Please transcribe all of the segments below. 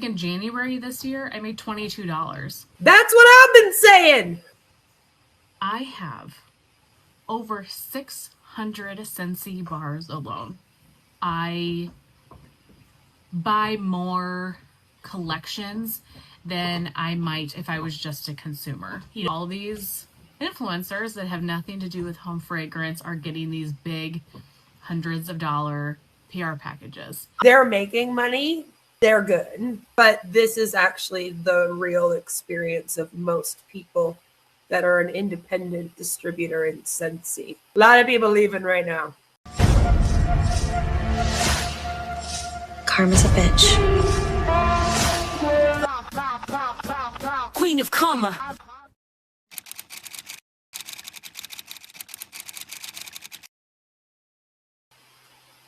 week in January this year, I made $22. That's what I've been saying. I have over 600 Scentsy bars alone. I buy more collections than I might if I was just a consumer. You know, all these influencers that have nothing to do with home fragrance are getting these big hundreds of dollar PR packages. They're making money. They're good. But this is actually the real experience of most people that are an independent distributor in Scentsy. A lot of people leaving right now. Karma's a bitch. Queen of Karma.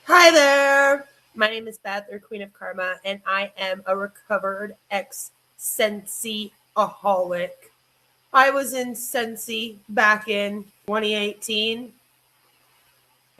Hi there. My name is Beth, or Queen of Karma, and I am a recovered ex-Scentsy-aholic. I was in Scentsy back in 2018,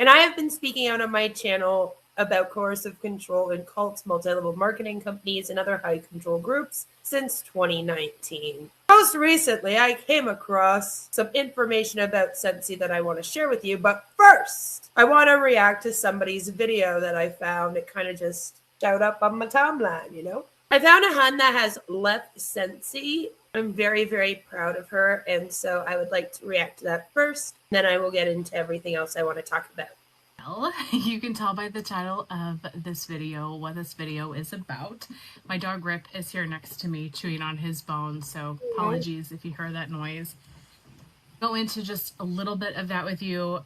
and I have been speaking out on my channel about coercive control in cults, multi-level marketing companies, and other high control groups since 2019. Most recently, I came across some information about Scentsy that I want to share with you, but first, I want to react to somebody's video that I found. It kind of just showed up on my timeline, you know? I found a hun that has left Scentsy. I'm very, very proud of her, and so I would like to react to that first. Then I will get into everything else I want to talk about. Well, you can tell by the title of this video what this video is about. My dog Rip is here next to me chewing on his bone, so apologies if you hear that noise. Go into just a little bit of that with you.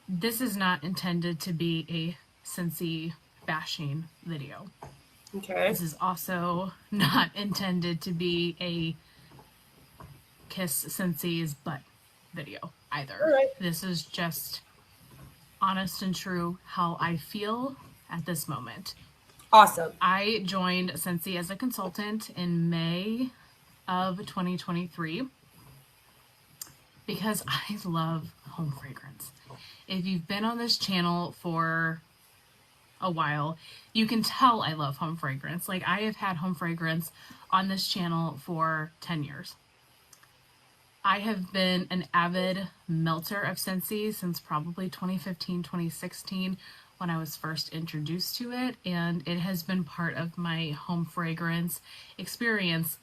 This is not intended to be a Scentsy bashing video. Okay. This is also not intended to be a kiss Scentsy's butt video either. All right. This is just honest and true how I feel at this moment. Awesome. I joined Scentsy as a consultant in May of 2023 because I love home fragrance. If you've been on this channel for a while, you can tell I love home fragrance. Like, I have had home fragrance on this channel for 10 years. I have been an avid melter of Scentsy since probably 2015, 2016 when I was first introduced to it, and it has been part of my home fragrance experience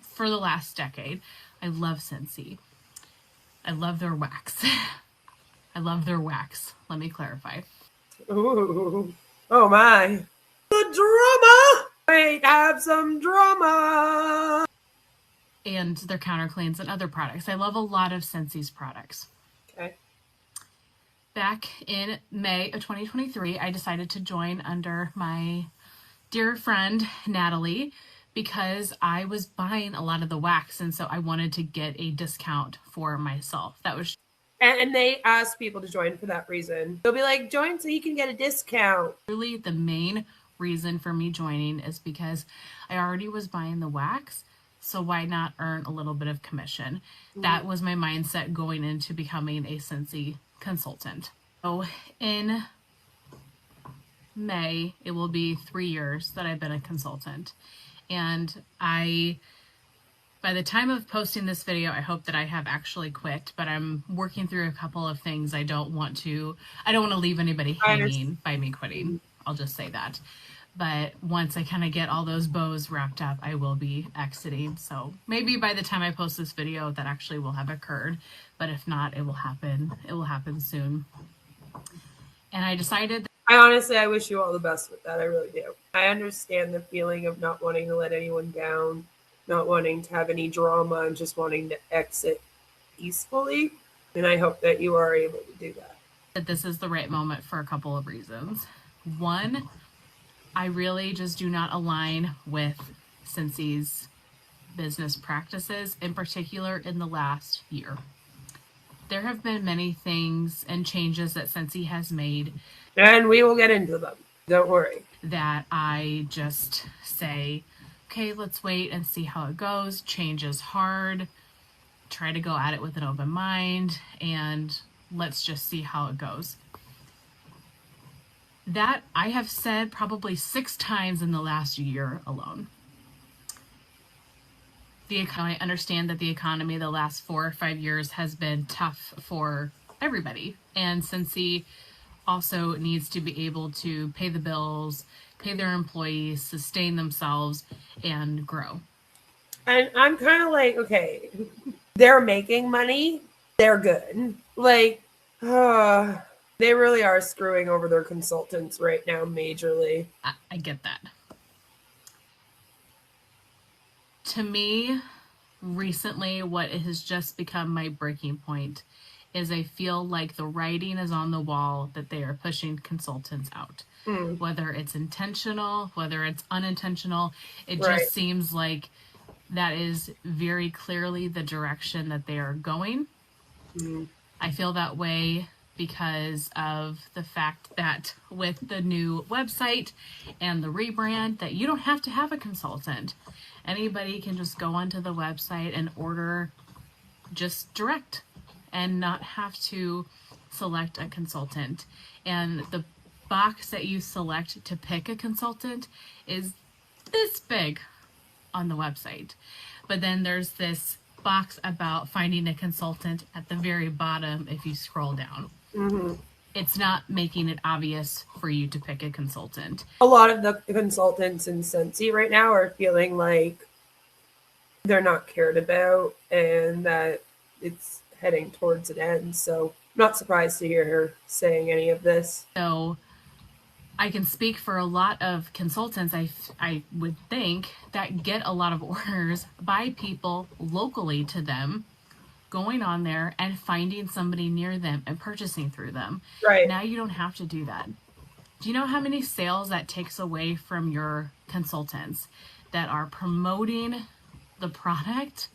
for the last decade. I love Scentsy. I love their wax. I love their wax. Let me clarify. Ooh. Oh my. The drama! Wait, have some drama! And their counter cleans and other products. I love a lot of Scentsy's products. Okay. Back in May of 2023, I decided to join under my dear friend Natalie because I was buying a lot of the wax, and so I wanted to get a discount for myself. That was And they ask people to join for that reason. They'll be like, join so you can get a discount. really the main reason for me joining, is because I already was buying the wax. So why not earn a little bit of commission? That was my mindset going into becoming a Scentsy consultant. So in May, it will be 3 years that I've been a consultant. And by the time of posting this video, I hope that I have actually quit, but I'm working through a couple of things. I don't want to leave anybody hanging by me quitting. I'll just say that. But once I kind of get all those bows wrapped up, I will be exiting. So maybe by the time I post this video, that actually will have occurred. But if not, it will happen. It will happen soon. And I decided that I wish you all the best with that. I really do. I understand the feeling of not wanting to let anyone down, not wanting to have any drama, and just wanting to exit peacefully. And I hope that you are able to do that. this is the right moment for a couple of reasons. One, I really just do not align with Scentsy's business practices, in particular in the last year. There have been many things and changes that Scentsy has made. And we will get into them. Don't worry. That I just say, okay, let's wait and see how it goes. Change is hard. Try to go at it with an open mind, and let's just see how it goes. That I have said probably 6 times in the last year alone. I understand that the economy the last 4 or 5 years has been tough for everybody. And Scentsy also needs to be able to pay the bills, pay their employees, sustain themselves, and grow. And I'm kind of like, okay, they're making money. They're good. Like, they really are screwing over their consultants right now majorly. I get that. To me, recently, what has just become my breaking point is I feel like the writing is on the wall that they are pushing consultants out. Whether it's intentional, whether it's unintentional, it Right. just seems like that is very clearly the direction that they are going. I feel that way because of the fact that with the new website and the rebrand, that you don't have to have a consultant. Anybody can just go onto the website and order just direct and not have to select a consultant. And the box that you select to pick a consultant is this big on the website. But then there's this box about finding a consultant at the very bottom if you scroll down. It's not making it obvious for you to pick a consultant. A lot of the consultants in Scentsy right now are feeling like they're not cared about and that it's heading towards an end. So I'm not surprised to hear her saying any of this. So I can speak for a lot of consultants, I would think, that get a lot of orders by people locally to them, going on there and finding somebody near them and purchasing through them. Right. Now you don't have to do that. Do you know how many sales that takes away from your consultants that are promoting the product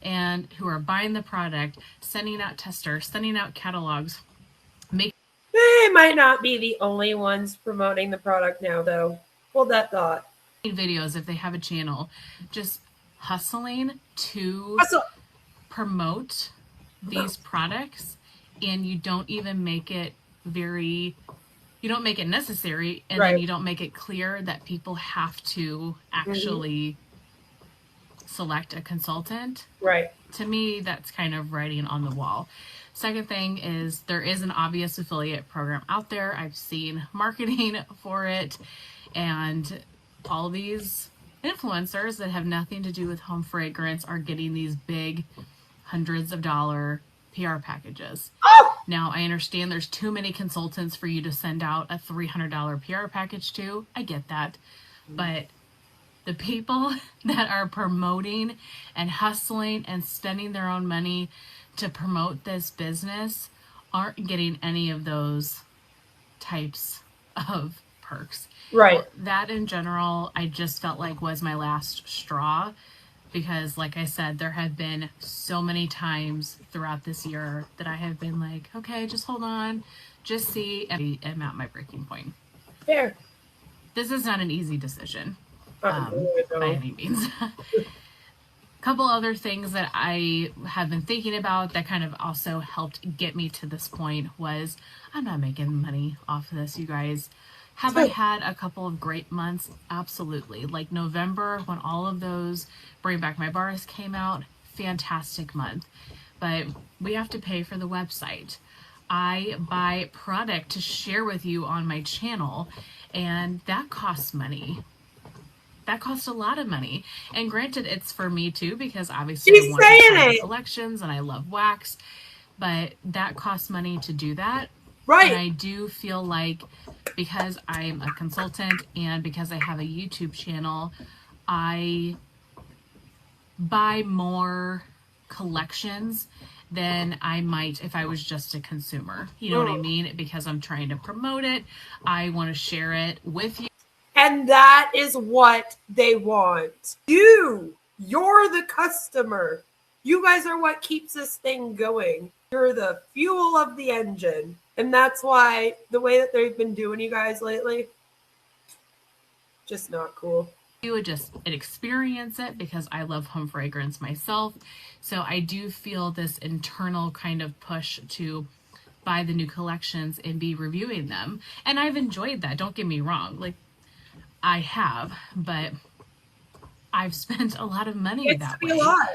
and who are buying the product, sending out testers, sending out catalogs, They might not be the only ones promoting the product now, though. Hold that thought. videos if they have a channel, just hustling to promote these products, and you don't even make it you don't make it necessary, and Right. then you don't make it clear that people have to actually select a consultant. Right. To me, that's kind of writing on the wall. Second thing is there is an obvious affiliate program out there. I've seen marketing for it, and all these influencers that have nothing to do with home fragrance are getting these big hundreds of dollar PR packages. Now, I understand there's too many consultants for you to send out a $300 PR package to. I get that. But the people that are promoting and hustling and spending their own money to promote this business aren't getting any of those types of perks. Right. Well, that in general, I just felt like was my last straw, because like I said, there have been so many times throughout this year that I have been like, okay, just hold on, just see, and I'm at my breaking point. Fair. This is not an easy decision by No. any means. Couple other things that I have been thinking about that kind of also helped get me to this point was I'm not making money off of this, you guys. Have I had a couple of great months? Absolutely. Like November, when all of those Bring Back My Bars came out, fantastic month. But we have to pay for the website. I buy product to share with you on my channel, and that costs money. That costs a lot of money. And granted, it's for me too, because obviously I want to try the collections and I love wax, but that costs money to do that. Right. And I do feel like because I'm a consultant and because I have a YouTube channel, I buy more collections than I might if I was just a consumer. You know what I mean? Because I'm trying to promote it. I want to share it with you. And that is what they want. You're the customer. You guys are what keeps this thing going. You're the fuel of the engine. And that's why the way that they've been doing you guys lately, just not cool. You would just experience it because I love home fragrance myself. So I do feel this internal kind of push to buy the new collections and be reviewing them. And I've enjoyed that. Don't get me wrong. Like, I have, but I've spent a lot of money It's that to be a way. lot.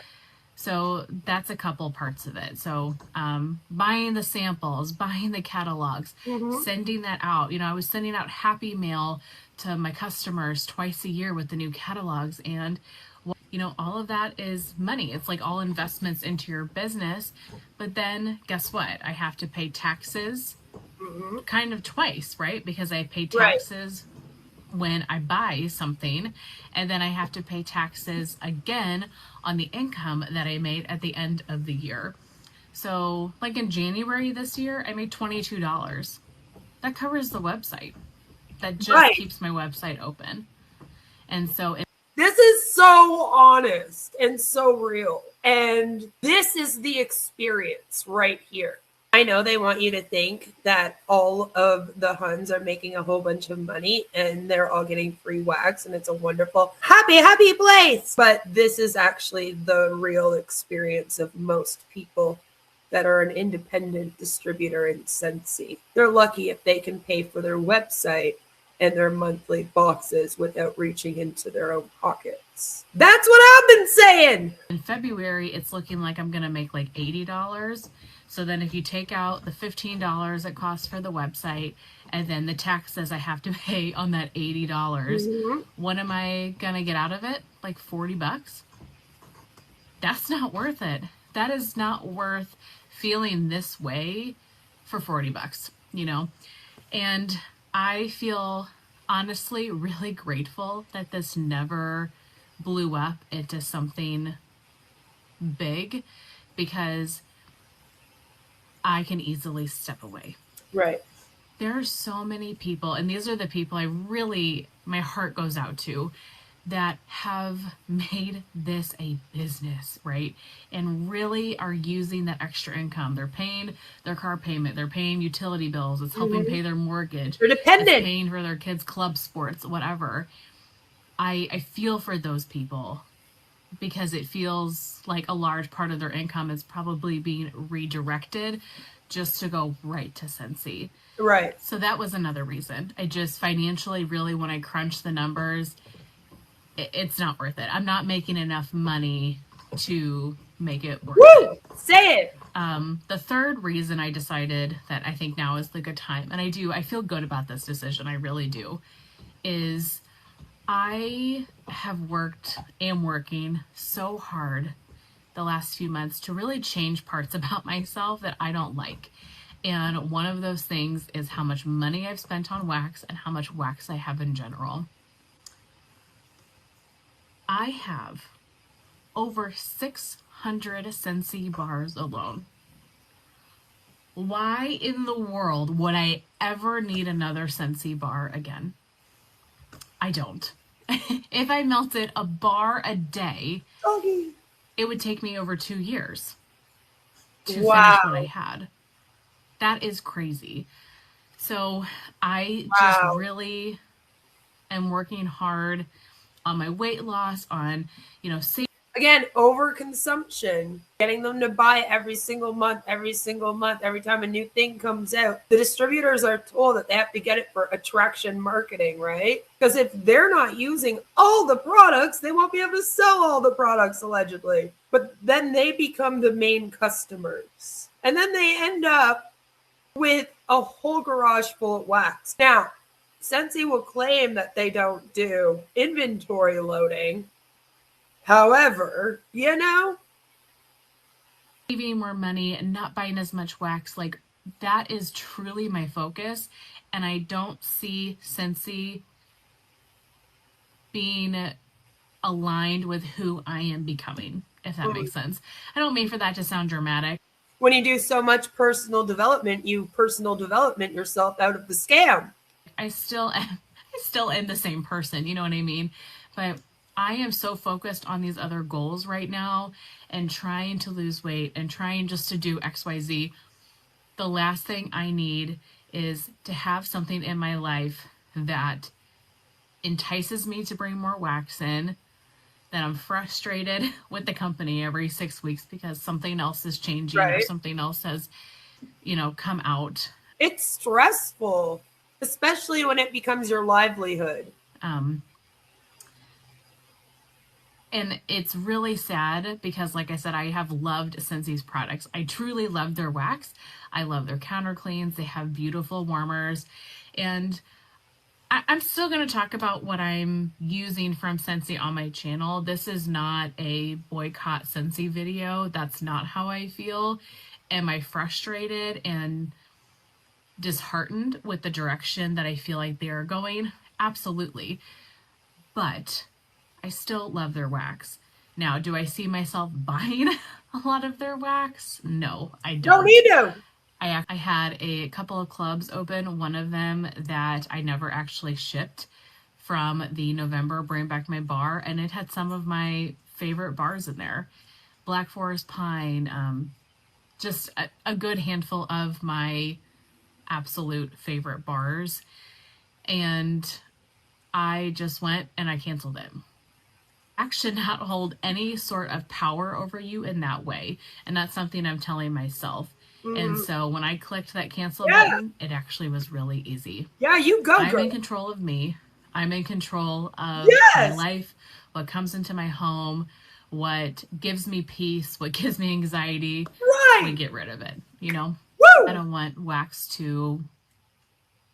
So that's a couple parts of it. So buying the samples, buying the catalogs, sending that out. You know, I was sending out happy mail to my customers twice a year with the new catalogs. And, you know, all of that is money. It's like all investments into your business. But then guess what? I have to pay taxes kind of twice, right? Because I pay taxes when I buy something, and then I have to pay taxes again on the income that I made at the end of the year. So like in January this year, I made $22. That covers the website. That just keeps my website open. And so this is so honest and so real. And this is the experience right here. I know they want you to think that all of the Huns are making a whole bunch of money and they're all getting free wax and it's a wonderful, happy place. But this is actually the real experience of most people that are an independent distributor in Scentsy. They're lucky if they can pay for their website and their monthly boxes without reaching into their own pockets. That's what I've been saying. In February, it's looking like I'm going to make like $80. So then if you take out the $15 it costs for the website and then the taxes I have to pay on that $80, what am I going to get out of it? Like $40? That's not worth it. That is not worth feeling this way for $40, you know? And I feel honestly really grateful that this never blew up into something big, because I can easily step away. Right. There are so many people, and these are the people I really, my heart goes out to, that have made this a business, right? And really are using that extra income. They're paying their car payment. They're paying utility bills. It's helping pay their mortgage. They're dependent. It's paying for their kids' club sports, whatever. I feel for those people, because it feels like a large part of their income is probably being redirected just to go right to Scentsy. Right. So that was another reason. I just financially, really, when I crunch the numbers, it's not worth it. I'm not making enough money to make it worth it. Say it. The third reason I decided that I think now is the good time, and I feel good about this decision, I really do, is I am working so hard the last few months to really change parts about myself that I don't like. And one of those things is how much money I've spent on wax and how much wax I have in general. I have over 600 Scentsy bars alone. Why in the world would I ever need another Scentsy bar again? I don't. If I melted a bar a day, it would take me over 2 years to finish what I had. That is crazy. So I just really am working hard on my weight loss, on, you know, again, overconsumption, getting them to buy every single month, every time a new thing comes out. The distributors are told that they have to get it for attraction marketing, right? Because if they're not using all the products, they won't be able to sell all the products, allegedly. But then they become the main customers. And then they end up with a whole garage full of wax. Now, Scentsy will claim that they don't do inventory loading. However, you know, saving more money and not buying as much wax, like that is truly my focus. And I don't see Scentsy being aligned with who I am becoming, if that makes sense. I don't mean for that to sound dramatic. When you do so much personal development, you personal development yourself out of the scam. I still am the same person, you know what I mean? But I am so focused on these other goals right now and trying to lose weight and trying just to do XYZ. The last thing I need is to have something in my life that entices me to bring more wax in, that I'm frustrated with the company every 6 weeks because something else is changing or something else has come out. It's stressful, especially when it becomes your livelihood. And it's really sad because, like I said, I have loved Scentsy's products. I truly love their wax. I love their counter cleans. They have beautiful warmers. And I'm still going to talk about what I'm using from Scentsy on my channel. This is not a boycott Scentsy video. That's not how I feel. Am I frustrated and disheartened with the direction that I feel like they are going? Absolutely. But I still love their wax. Now, do I see myself buying a lot of their wax? No, I don't. No, you don't. I had a couple of clubs open, one of them that I never actually shipped from the November Bring Back My Bar, and it had some of my favorite bars in there. Black Forest Pine, just a good handful of my absolute favorite bars. And I just went and I canceled it. Wax should not hold any sort of power over you in that way. And that's something I'm telling myself. And so when I clicked that cancel button, it actually was really easy. Yeah, you go, I'm girl. in control of me. I'm in control of my life, what comes into my home, what gives me peace, what gives me anxiety. Right. We get rid of it, Woo! I don't want wax to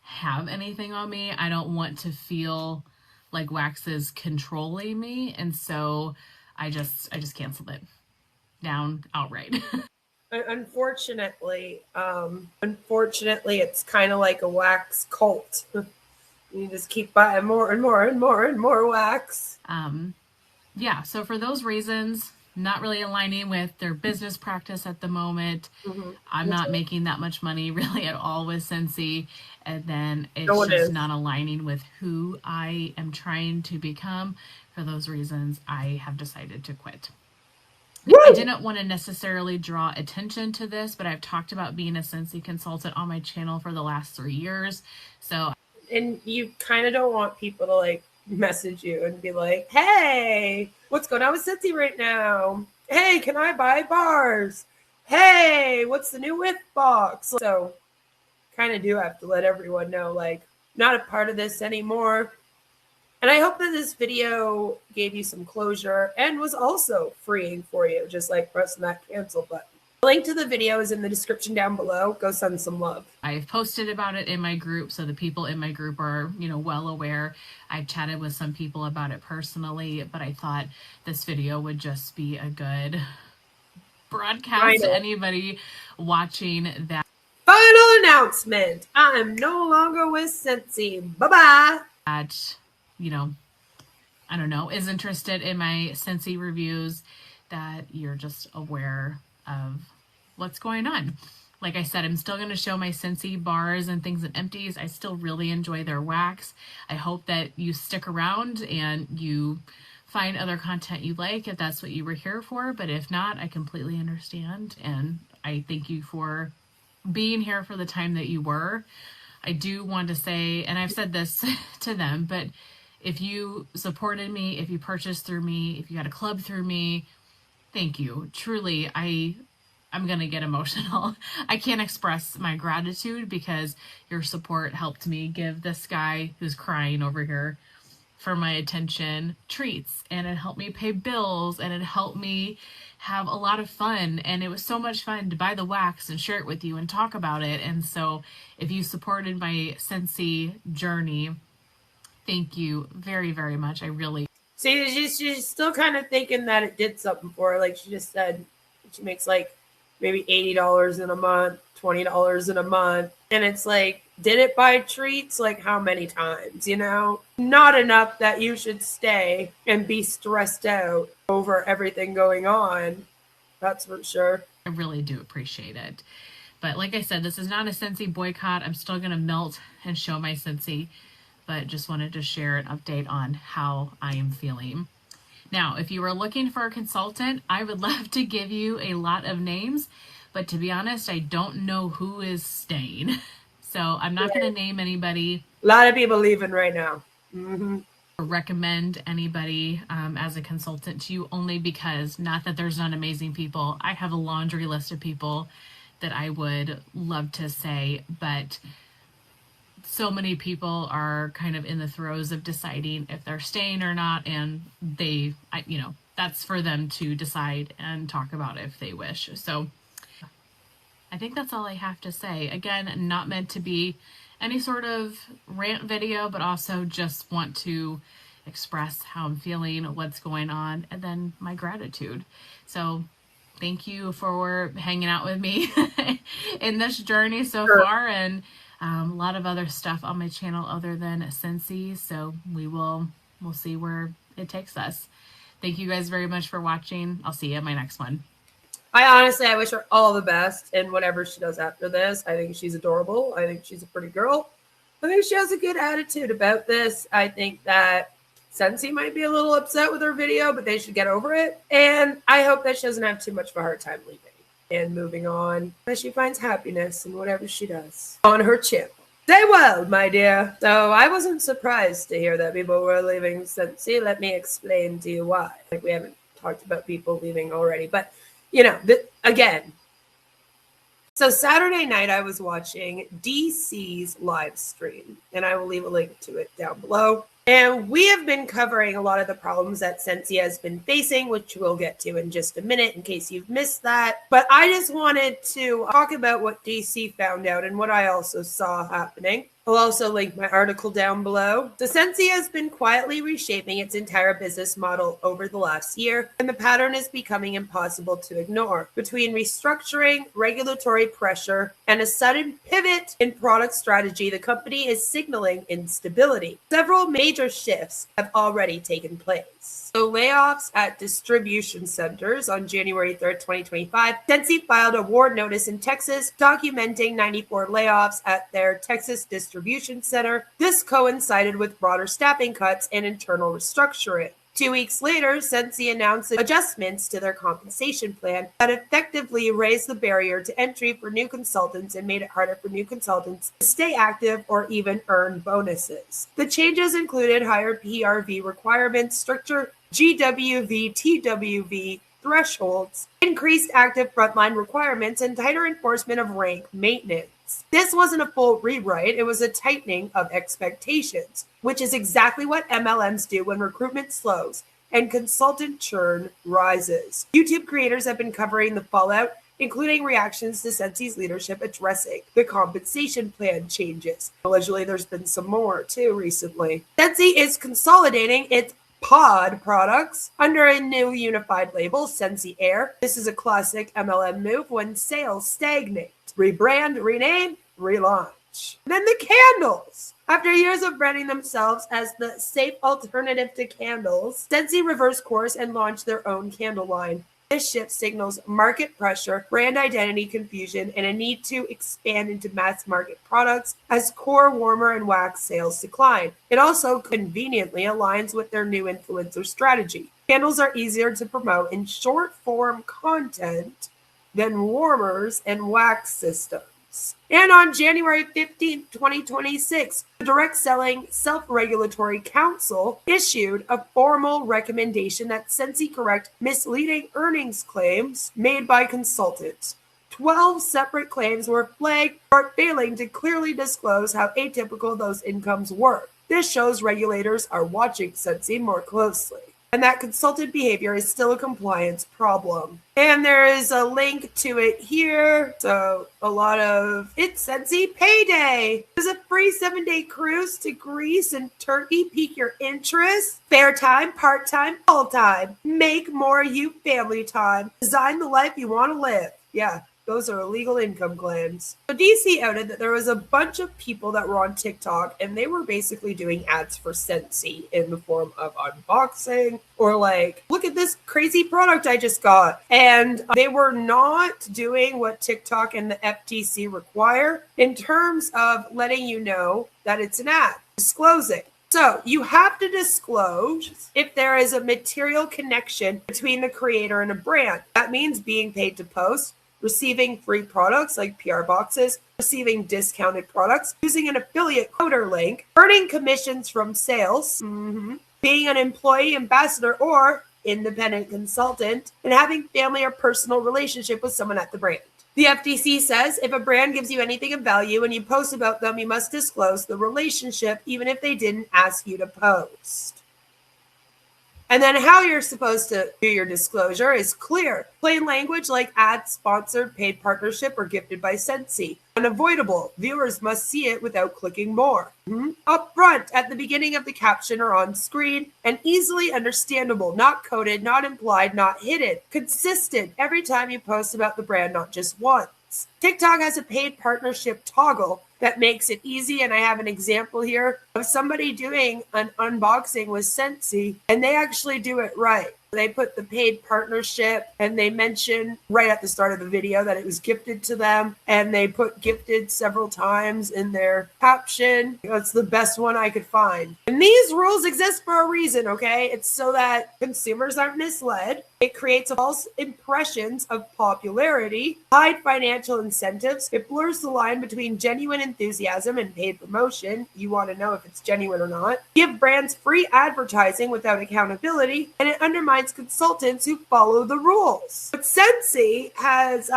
have anything on me. I don't want to feel like wax is controlling me. And so I just canceled it down outright. Unfortunately, it's kind of like a wax cult. You just keep buying more and more and more and more wax. Yeah, so for those reasons, not really aligning with their business practice at the moment. I'm not making that much money really at all with Scentsy. And then it's just not aligning with who I am trying to become. For those reasons, I have decided to quit. I didn't want to necessarily draw attention to this, but I've talked about being a Scentsy consultant on my channel for the last 3 years. So, and you kind of don't want people to like message you and be like, hey, what's going on with Scentsy right now? Hey, can I buy bars? Hey, what's the new whip box? So kind of do have to let everyone know, like, not a part of this anymore. And I hope that this video gave you some closure and was also freeing for you, just like pressing that cancel button. The link to the video is in the description down below. Go send some love. I've posted about it in my group, so the people in my group are, well aware. I've chatted with some people about it personally, but I thought this video would just be a good broadcast to anybody watching that. Final announcement. I am no longer with Scentsy. Bye-bye. That, I don't know, is interested in my Scentsy reviews, that you're just aware of what's going on. Like I said, I'm still going to show my Scentsy bars and things and empties. I still really enjoy their wax. I hope that you stick around and you find other content you like if that's what you were here for. But if not, I completely understand. And I thank you for being here for the time that you were. I do want to say, and I've said this to them, but if you supported me, if you purchased through me, if you got a club through me, thank you. Truly, I'm going to get emotional. I can't express my gratitude because your support helped me give this guy who's crying over here for my attention treats, and it helped me pay bills, and it helped me have a lot of fun. And it was so much fun to buy the wax and share it with you and talk about it. And so if you supported my Scentsy journey, thank you very, very much. I really... See, she's still kind of thinking that it did something for her. Like she just said, she makes like maybe $80 in a month, $20 in a month. And it's like, did it buy treats? Like how many times, Not enough that you should stay and be stressed out over everything going on. That's for sure. I really do appreciate it. But like I said, this is not a Scentsy boycott. I'm still going to melt and show my Scentsy, but just wanted to share an update on how I am feeling. Now, if you were looking for a consultant, I would love to give you a lot of names, but to be honest, I don't know who is staying. So I'm not going to name anybody. A lot of people leaving right now. Or recommend anybody as a consultant to you, only because, not that there's not amazing people. I have a laundry list of people that I would love to say, but so many people are kind of in the throes of deciding if they're staying or not, and that's for them to decide and talk about if they wish. So I think that's all I have to say. Again, not meant to be any sort of rant video, but also just want to express how I'm feeling, what's going on, and then my gratitude. So thank you for hanging out with me in this journey so far, and a lot of other stuff on my channel other than Scentsy. So we'll see where it takes us. Thank you guys very much for watching. I'll see you in my next one. I wish her all the best in whatever she does after this. I think she's adorable. I think she's a pretty girl. I think she has a good attitude about this. I think that Scentsy might be a little upset with her video, but they should get over it. And I hope that she doesn't have too much of a hard time leaving and moving on, that she finds happiness in whatever she does on her channel. Stay well, my dear. So I wasn't surprised to hear that people were leaving Scentsy. Let me explain to you why. Like, we haven't talked about people leaving already, but again. So Saturday night I was watching DC's live stream, and I will leave a link to it down below. And we have been covering a lot of the problems that Scentsy has been facing, which we'll get to in just a minute in case you've missed that. But I just wanted to talk about what DC found out and what I also saw happening. I'll also link my article down below. So Scentsy has been quietly reshaping its entire business model over the last year, and the pattern is becoming impossible to ignore. Between restructuring, regulatory pressure, and a sudden pivot in product strategy, the company is signaling instability. Several major shifts have already taken place. So layoffs at distribution centers on January 3rd, 2025. Scentsy filed a warn notice in Texas documenting 94 layoffs at their Texas distribution center. This coincided with broader staffing cuts and internal restructuring. 2 weeks later, Scentsy announced adjustments to their compensation plan that effectively raised the barrier to entry for new consultants and made it harder for new consultants to stay active or even earn bonuses. The changes included higher PRV requirements, stricter GWV, TWV thresholds, increased active frontline requirements, and tighter enforcement of rank maintenance. This wasn't a full rewrite, it was a tightening of expectations, which is exactly what MLMs do when recruitment slows and consultant churn rises. YouTube creators have been covering the fallout, including reactions to Scentsy's leadership addressing the compensation plan changes. Allegedly, there's been some more too recently. Scentsy is consolidating its pod products under a new unified label, Scentsy Air. This is a classic MLM move when sales stagnate. Rebrand, rename, relaunch. Then the candles. After years of branding themselves as the safe alternative to candles, Scentsy reversed course and launched their own candle line. This shift signals market pressure, brand identity confusion, and a need to expand into mass market products as core warmer and wax sales decline. It also conveniently aligns with their new influencer strategy. Candles are easier to promote in short form content than warmers and wax systems. And on January 15th, 2026, the Direct Selling Self-Regulatory Council issued a formal recommendation that Scentsy correct misleading earnings claims made by consultants. 12 separate claims were flagged for failing to clearly disclose how atypical those incomes were. This shows regulators are watching Scentsy more closely, and that consultant behavior is still a compliance problem. And there is a link to it here. So it's Scentsy Payday. There's a free 7-day cruise to Greece and Turkey. Pique your interest. Fair time, part-time, full-time. Make more you family time. Design the life you want to live. Yeah. Those are illegal income claims. So DC outed that there was a bunch of people that were on TikTok and they were basically doing ads for Scentsy in the form of unboxing or like, look at this crazy product I just got. And they were not doing what TikTok and the FTC require in terms of letting you know that it's an ad, disclosing. So you have to disclose if there is a material connection between the creator and a brand. That means being paid to post, receiving free products like PR boxes, receiving discounted products, using an affiliate coder link, earning commissions from sales, being an employee, ambassador, or independent consultant, and having family or personal relationship with someone at the brand. The FTC says if a brand gives you anything of value and you post about them, you must disclose the relationship, even if they didn't ask you to post. And then how you're supposed to do your disclosure is clear. Plain language like ad, sponsored, paid partnership, or gifted by Scentsy. Unavoidable. Viewers must see it without clicking more. Up front, at the beginning of the caption or on screen, and easily understandable, not coded, not implied, not hidden. Consistent every time you post about the brand, not just once. TikTok has a paid partnership toggle that makes it easy, and I have an example here of somebody doing an unboxing with Scentsy, and they actually do it right. They put the paid partnership, and they mention right at the start of the video that it was gifted to them, and they put gifted several times in their caption. That's the best one I could find. And these rules exist for a reason, okay? It's so that consumers aren't misled. It creates false impressions of popularity, hide financial incentives. It blurs the line between genuine enthusiasm and paid promotion. You want to know if it's genuine or not. Give brands free advertising without accountability, and it undermines consultants who follow the rules. But Scentsy has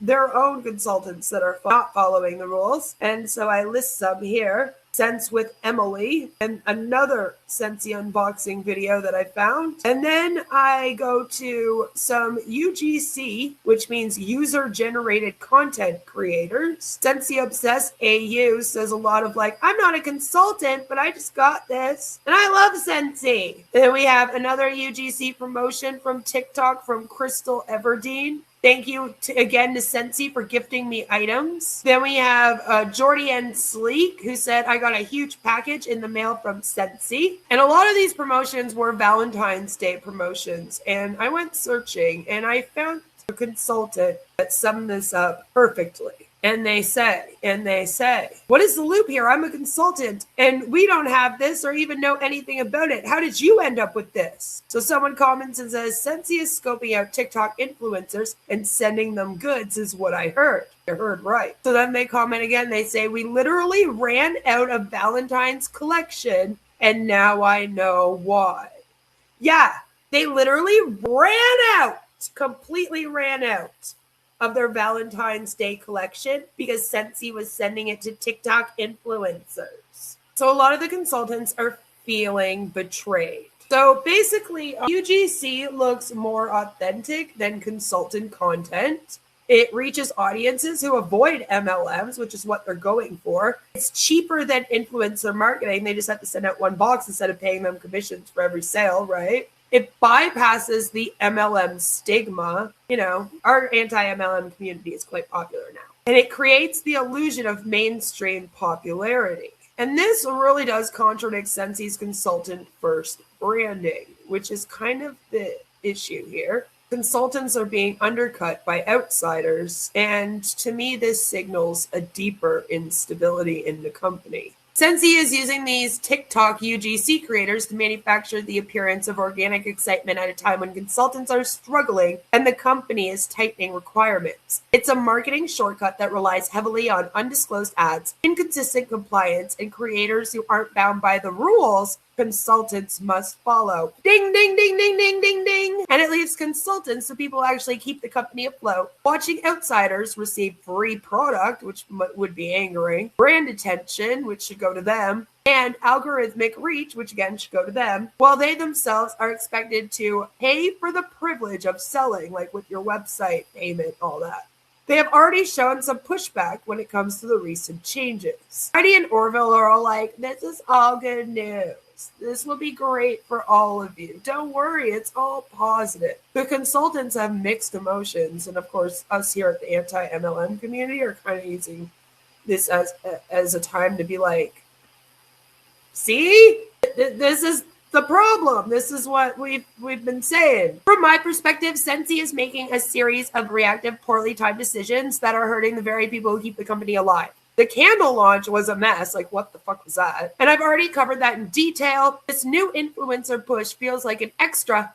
their own consultants that are not following the rules, and so I list some here. Sense with Emily, and another Scentsy unboxing video that I found. And then I go to some UGC, which means user-generated content creators. Scentsy Obsessed AU says a lot of like, I'm not a consultant, but I just got this. And I love Scentsy. And then we have another UGC promotion from TikTok from Crystal Everdeen. Thank you again to Scentsy for gifting me items. Then we have Jordy and Sleek, who said, I got a huge package in the mail from Scentsy. And a lot of these promotions were Valentine's Day promotions. And I went searching and I found a consultant that summed this up perfectly. And they say, what is the loop here? I'm a consultant and we don't have this or even know anything about it. How did you end up with this? So someone comments and says, Scentsy is scoping out TikTok influencers and sending them goods is what I heard. You heard right. So then they comment again. They say, we literally ran out of Valentine's collection and now I know why. Yeah, they literally completely ran out of their Valentine's Day collection because Scentsy was sending it to TikTok influencers. So a lot of the consultants are feeling betrayed. So basically, UGC looks more authentic than consultant content. It reaches audiences who avoid MLMs, which is what they're going for. It's cheaper than influencer marketing. They just have to send out one box instead of paying them commissions for every sale, right? It bypasses the MLM stigma. You know, our anti-MLM community is quite popular now. And it creates the illusion of mainstream popularity. And this really does contradict Scentsy's consultant first branding, which is kind of the issue here. Consultants are being undercut by outsiders. And to me, this signals a deeper instability in the company. Scentsy is using these TikTok UGC creators to manufacture the appearance of organic excitement at a time when consultants are struggling and the company is tightening requirements. It's a marketing shortcut that relies heavily on undisclosed ads, inconsistent compliance, and creators who aren't bound by the rules consultants must follow. Ding, ding, ding, ding, ding, ding, ding. And it leaves consultants, the people who actually keep the company afloat, watching outsiders receive free product, which would be angering, brand attention, which should go to them, and algorithmic reach, which again should go to them, while they themselves are expected to pay for the privilege of selling, like with your website payment, all that. They have already shown some pushback when it comes to the recent changes. Heidi and Orville are all like, this is all good news. This will be great for all of you. Don't worry, it's all positive. The consultants have mixed emotions, and of course, us here at the anti-MLM community are kind of using this as a time to be like, see, this is the problem. This is what we've been saying. From my perspective, Scentsy is making a series of reactive, poorly timed decisions that are hurting the very people who keep the company alive. The candle launch was a mess. Like, what the fuck was that? And I've already covered that in detail. This new influencer push feels like an extra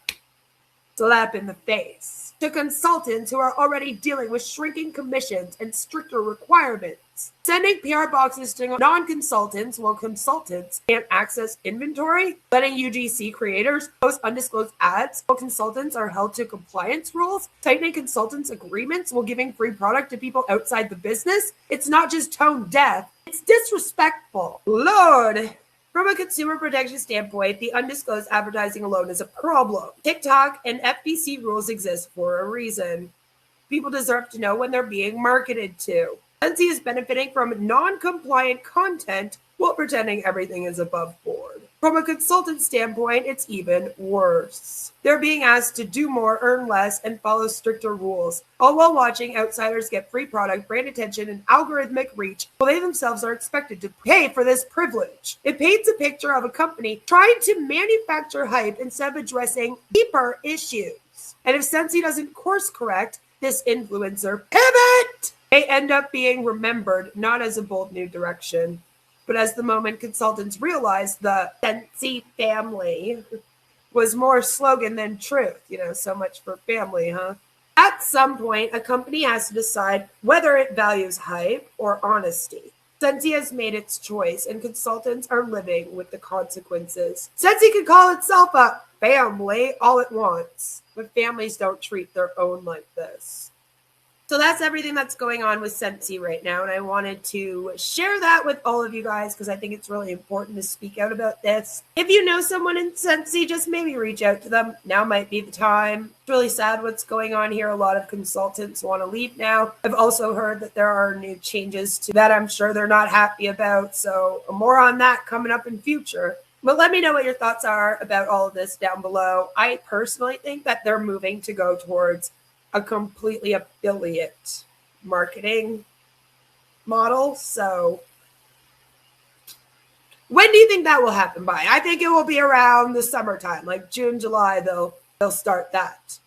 slap in the face to consultants who are already dealing with shrinking commissions and stricter requirements. clients. Sending PR boxes to non-consultants while consultants can't access inventory. Letting UGC creators post undisclosed ads while consultants are held to compliance rules. Tightening consultants' agreements while giving free product to people outside the business. It's not just tone deaf, it's disrespectful. Lord. From a consumer protection standpoint, the undisclosed advertising alone is a problem. TikTok and FBC rules exist for a reason. People deserve to know when they're being marketed to. Scentsy is benefiting from non-compliant content while pretending everything is above board. From a consultant standpoint, it's even worse. They're being asked to do more, earn less, and follow stricter rules, all while watching outsiders get free product, brand attention, and algorithmic reach, while they themselves are expected to pay for this privilege. It paints a picture of a company trying to manufacture hype instead of addressing deeper issues. And if Scentsy doesn't course correct this influencer pivot, they end up being remembered not as a bold new direction, but as the moment consultants realized the Scentsy family was more slogan than truth. So much for family, huh? At some point, a company has to decide whether it values hype or honesty. Scentsy has made its choice, and consultants are living with the consequences. Scentsy can call itself a family all it wants, but families don't treat their own like this. So that's everything that's going on with Scentsy right now, and I wanted to share that with all of you guys because I think it's really important to speak out about this. If you know someone in Scentsy, just maybe reach out to them. Now might be the time. It's really sad what's going on here. A lot of consultants want to leave now. I've also heard that there are new changes to that I'm sure they're not happy about, so more on that coming up in future. But let me know what your thoughts are about all of this down below. I personally think that they're moving to go towards a completely affiliate marketing model. So when do you think that will happen by? I think it will be around the summertime, like June, July, they'll start that.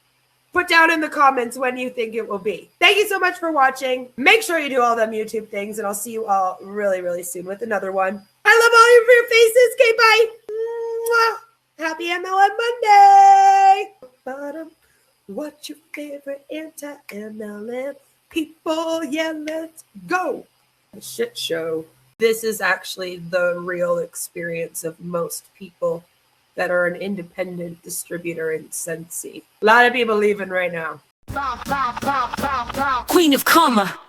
Put down in the comments when you think it will be. Thank you so much for watching. Make sure you do all them YouTube things, and I'll see you all really, really soon with another one. I love all your faces. Okay, bye. Mwah. Happy MLM Monday. What's your favorite anti-MLM people? Yeah, let's go. A shit show. This is actually the real experience of most people that are an independent distributor in Scentsy. A lot of people leaving right now. Queen of Karma.